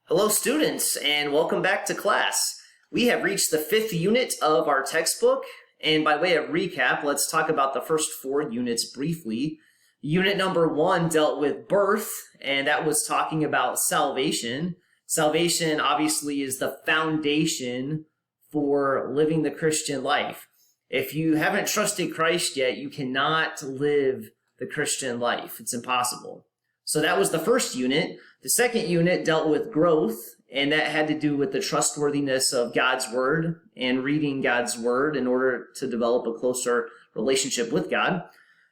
Hello students, and welcome back to class. We have reached the 5th unit of our textbook, and by way of recap, let's talk about the first 4 units briefly. Unit number 1 dealt with birth, and that was talking about salvation. Salvation obviously is the foundation for living the Christian life. If you haven't trusted Christ yet, you cannot live the Christian life. It's impossible. So that was the first unit. The second unit dealt with growth, and that had to do with the trustworthiness of God's Word and reading God's Word in order to develop a closer relationship with God.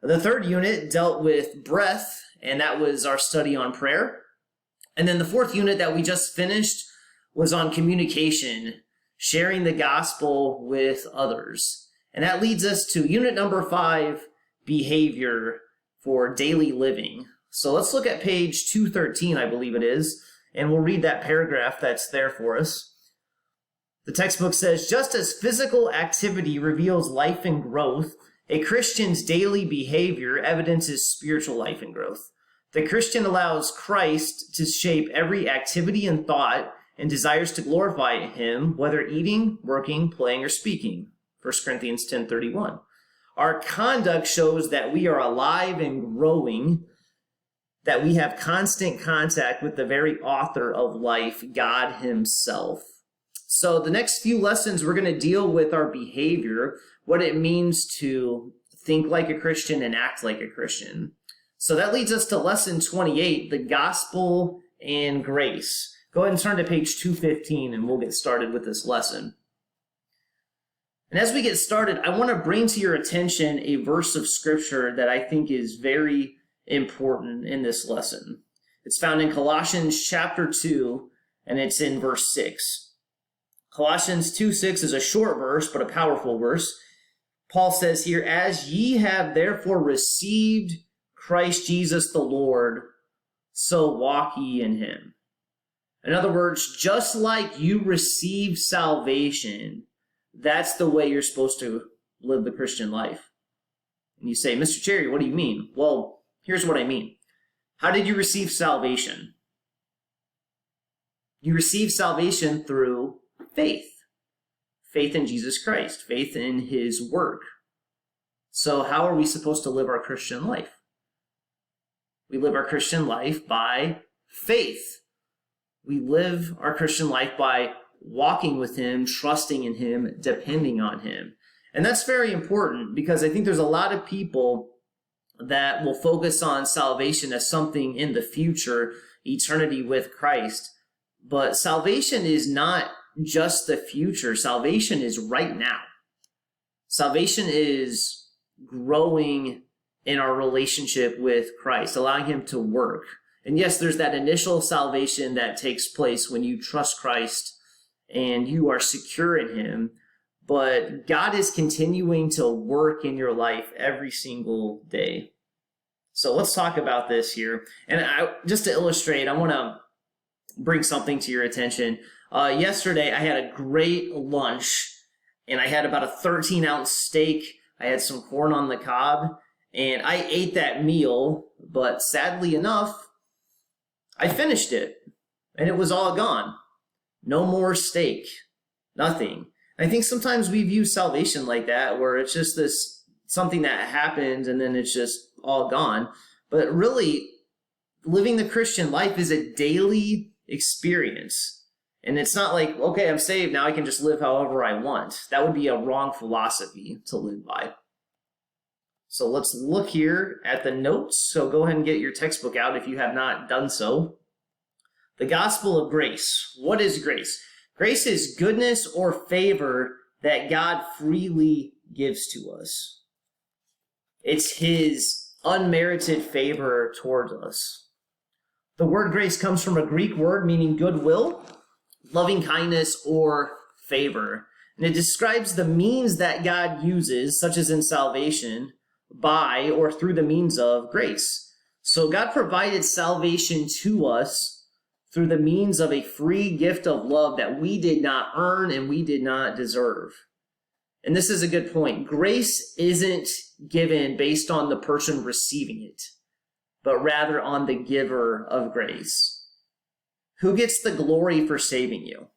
The third unit dealt with breath, and that was our study on prayer. And then the fourth unit that we just finished was on communication, sharing the gospel with others. And that leads us to unit number 5, behavior for daily living. So let's look at page 213, I believe it is, and we'll read that paragraph that's there for us. The textbook says, just as physical activity reveals life and growth, a Christian's daily behavior evidences spiritual life and growth. The Christian allows Christ to shape every activity and thought and desires to glorify him, whether eating, working, playing, or speaking. 1 Corinthians 10:31. Our conduct shows that we are alive and growing, that we have constant contact with the very author of life, God himself. So the next few lessons, we're going to deal with our behavior, what it means to think like a Christian and act like a Christian. So that leads us to lesson 28, the gospel and grace. Go ahead and turn to page 215 and we'll get started with this lesson. And as we get started, I want to bring to your attention a verse of scripture that I think is very important in this lesson. It's found in Colossians chapter 2, and it's in verse 6. Colossians 2:6 is a short verse, but a powerful verse. Paul says here, as ye have therefore received Christ Jesus the Lord, so walk ye in him. In other words, just like you received salvation, that's the way you're supposed to live the Christian life. And you say, Mr. Cherry, what do you mean? Well, here's what I mean. How did you receive salvation? You receive salvation through faith. Faith in Jesus Christ. Faith in his work. So how are we supposed to live our Christian life? We live our Christian life by faith. We live our Christian life by walking with him, trusting in him, depending on him. And that's very important because I think there's a lot of people that will focus on salvation as something in the future, eternity with Christ. But salvation is not just the future. Salvation is right now. Salvation is growing in our relationship with Christ, allowing him to work. And yes, there's that initial salvation that takes place when you trust Christ and you are secure in him. But God is continuing to work in your life every single day. So let's talk about this here. And just to illustrate, I want to bring something to your attention. Yesterday, I had a great lunch, and I had about a 13-ounce steak. I had some corn on the cob, and I ate that meal, but sadly enough, I finished it, and it was all gone. No more steak. Nothing. I think sometimes we view salvation like that, where it's just this something that happened and then it's just all gone. But really, living the Christian life is a daily experience. And it's not like, okay, I'm saved, now I can just live however I want. That would be a wrong philosophy to live by. So let's look here at the notes. So go ahead and get your textbook out if you have not done so. The gospel of grace. What is grace? Grace is goodness or favor that God freely gives to us. It's his unmerited favor towards us. The word grace comes from a Greek word meaning goodwill, loving kindness, or favor. And it describes the means that God uses, such as in salvation, by or through the means of grace. So God provided salvation to us through the means of a free gift of love that we did not earn and we did not deserve. And this is a good point. Grace isn't given based on the person receiving it, but rather on the giver of grace. Who gets the glory for saving you?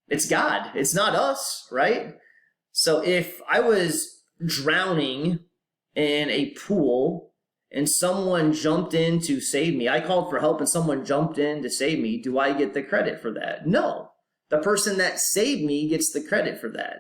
It's God. It's not us, right? So if I was drowning in a pool and someone jumped in to save me, I called for help and someone jumped in to save me, do I get the credit for that? No. The person that saved me gets the credit for that.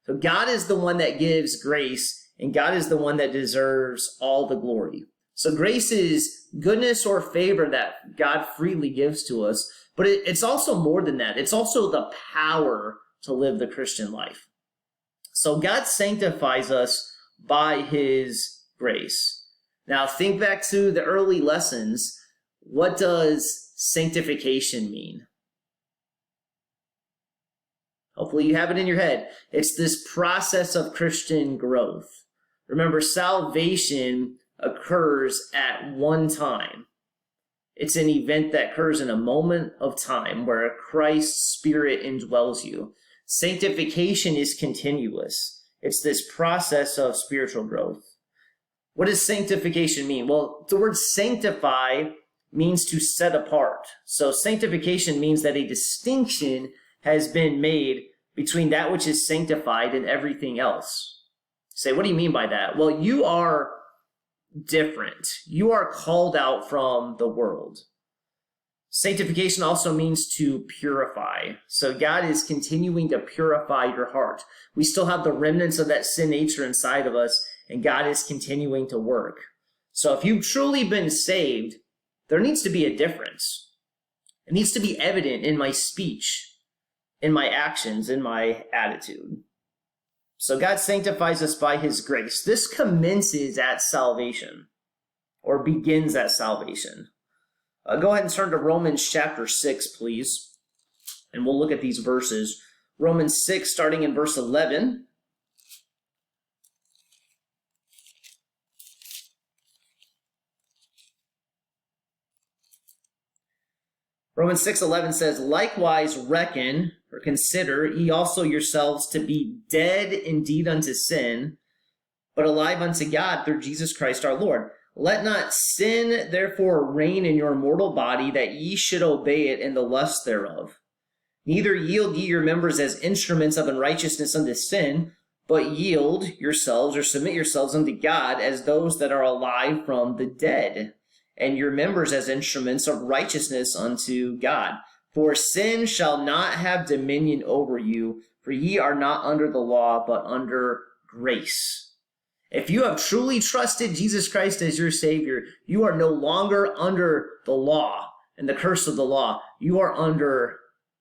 So God is the one that gives grace, and God is the one that deserves all the glory. So grace is goodness or favor that God freely gives to us, but it's also more than that. It's also the power to live the Christian life. So God sanctifies us by his grace. Now think back to the early lessons. What does sanctification mean? Hopefully you have it in your head. It's this process of Christian growth. Remember, salvation occurs at one time. It's an event that occurs in a moment of time where Christ's Spirit indwells you. Sanctification is continuous. It's this process of spiritual growth. What does sanctification mean? Well, the word sanctify means to set apart. So sanctification means that a distinction has been made between that which is sanctified and everything else. Say, what do you mean by that? Well, you are different. You are called out from the world. Sanctification also means to purify. So God is continuing to purify your heart. We still have the remnants of that sin nature inside of us, and God is continuing to work. So if you've truly been saved, there needs to be a difference. It needs to be evident in my speech, in my actions, in my attitude. So God sanctifies us by his grace. This commences at salvation, or begins at salvation. Go ahead and turn to Romans chapter 6, please. And we'll look at these verses. Romans 6, starting in verse 11. Romans 6:11 says, likewise reckon, or consider, ye also yourselves to be dead indeed unto sin, but alive unto God through Jesus Christ our Lord. Let not sin therefore reign in your mortal body, that ye should obey it in the lust thereof. Neither yield ye your members as instruments of unrighteousness unto sin, but yield yourselves, or submit yourselves unto God as those that are alive from the dead, and your members as instruments of righteousness unto God. For sin shall not have dominion over you, for ye are not under the law, but under grace. If you have truly trusted Jesus Christ as your Savior, you are no longer under the law and the curse of the law. You are under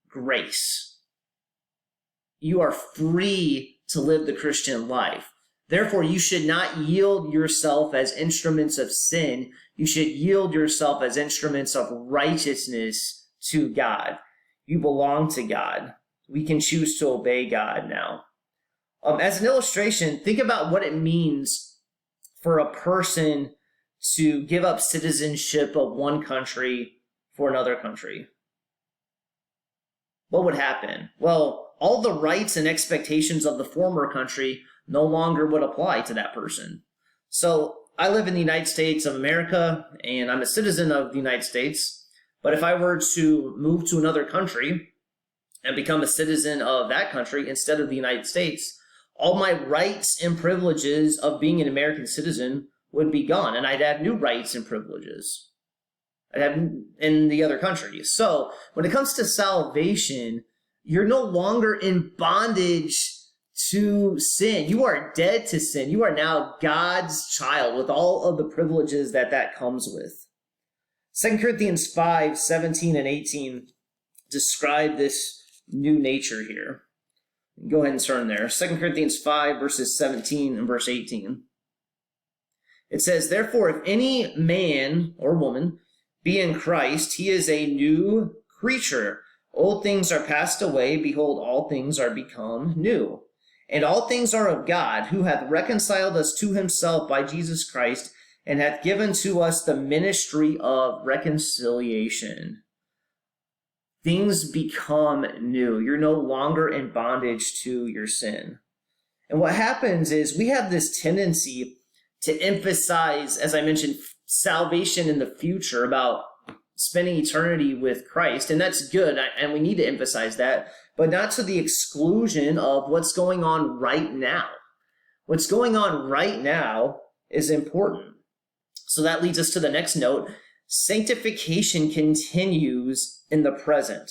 grace. You are free to live the Christian life. Therefore, you should not yield yourself as instruments of sin. You should yield yourself as instruments of righteousness to God. You belong to God. We can choose to obey God now. As an illustration, think about what it means for a person to give up citizenship of one country for another country. What would happen? Well, all the rights and expectations of the former country no longer would apply to that person. So I live in the United States of America, and I'm a citizen of the United States. But if I were to move to another country and become a citizen of that country instead of the United States, all my rights and privileges of being an American citizen would be gone, and I'd have new rights and privileges I'd have in the other country. So when it comes to salvation, you're no longer in bondage to sin. You are dead to sin. You are now God's child with all of the privileges that comes with. 2 Corinthians 5, 17 and 18 describe this new nature here. Go ahead and turn there. 2 Corinthians 5, verses 17 and verse 18. It says, therefore, if any man or woman be in Christ, he is a new creature. Old things are passed away. Behold, all things are become new. And all things are of God, who hath reconciled us to himself by Jesus Christ, and hath given to us the ministry of reconciliation. Things become new. You're no longer in bondage to your sin. And what happens is we have this tendency to emphasize, as I mentioned, salvation in the future, about spending eternity with Christ, and that's good, and we need to emphasize that, but not to the exclusion of what's going on right now. What's going on right now is important. So that leads us to the next note. Sanctification continues in the present.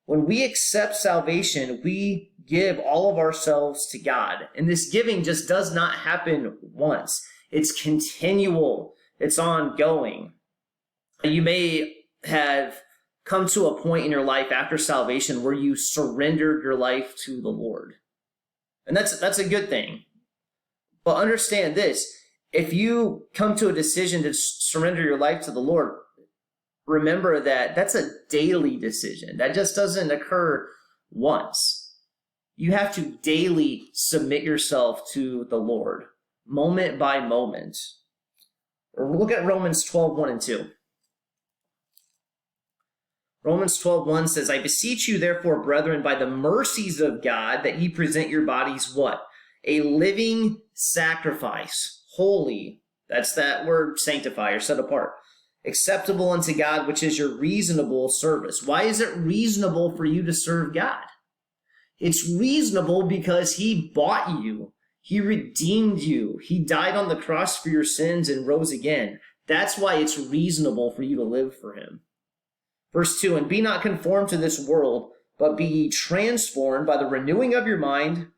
When we accept salvation, we give all of ourselves to God. And this giving just does not happen once. It's continual. It's ongoing. You may have come to a point in your life after salvation where you surrendered your life to the Lord. And that's a good thing. But understand this. If you come to a decision to surrender your life to the Lord, remember that that's a daily decision. That just doesn't occur once. You have to daily submit yourself to the Lord, moment by moment. Or look at Romans 12:1 and 2. Romans 12:1 says, I beseech you, therefore, brethren, by the mercies of God, that ye present your bodies what? A living sacrifice, holy, that's that word sanctify or set apart, acceptable unto God, which is your reasonable service. Why is it reasonable for you to serve God? It's reasonable because he bought you. He redeemed you. He died on the cross for your sins and rose again. That's why it's reasonable for you to live for him. Verse 2, and be not conformed to this world, but be ye transformed by the renewing of your mind,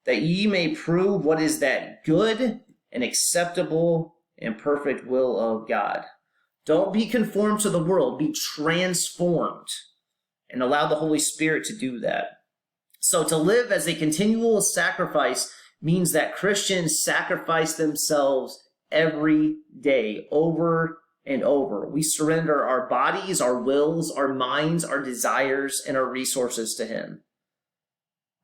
that ye may prove what is that good and acceptable and perfect will of God. Don't be conformed to the world. Be transformed and allow the Holy Spirit to do that. So to live as a continual sacrifice means that Christians sacrifice themselves every day, over and over. We surrender our bodies, our wills, our minds, our desires, and our resources to him.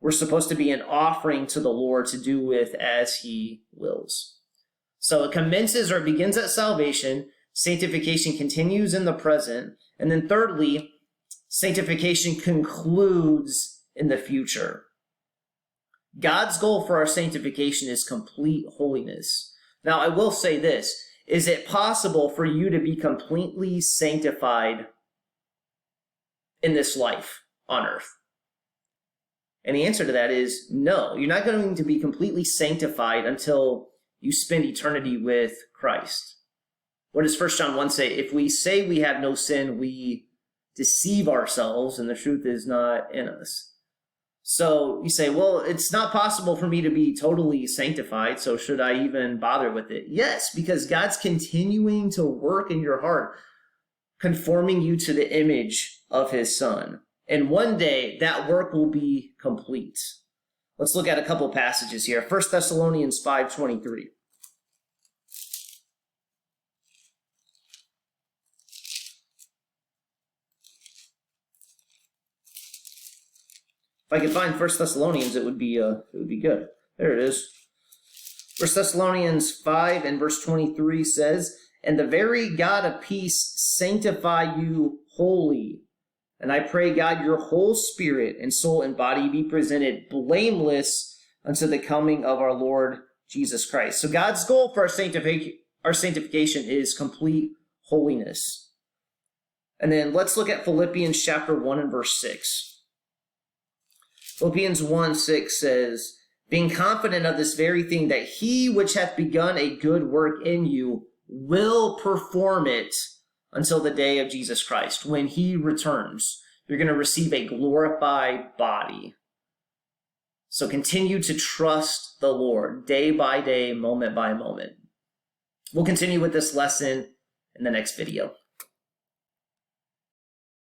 We're supposed to be an offering to the Lord to do with as he wills. So it commences or begins at salvation. Sanctification continues in the present. And then thirdly, sanctification concludes in the future. God's goal for our sanctification is complete holiness. Now, I will say this. Is it possible for you to be completely sanctified in this life on earth? And the answer to that is no. You're not going to be completely sanctified until you spend eternity with Christ. What does 1 John 1 say? If we say we have no sin, we deceive ourselves and the truth is not in us. So you say, well, it's not possible for me to be totally sanctified, so should I even bother with it? Yes, because God's continuing to work in your heart, conforming you to the image of his Son. And one day, that work will be complete. Let's look at a couple passages here. 1 Thessalonians 5:23. If I could find 1 Thessalonians, it would be good. There it is. 1 Thessalonians 5 and verse 23 says, and the very God of peace sanctify you wholly. And I pray, God, your whole spirit and soul and body be presented blameless unto the coming of our Lord Jesus Christ. So God's goal for our sanctification is complete holiness. And then let's look at Philippians chapter 1 and verse 6. Philippians 1:6 says, being confident of this very thing, that he which hath begun a good work in you will perform it until the day of Jesus Christ. When he returns, you're going to receive a glorified body. So continue to trust the Lord day by day, moment by moment. We'll continue with this lesson in the next video.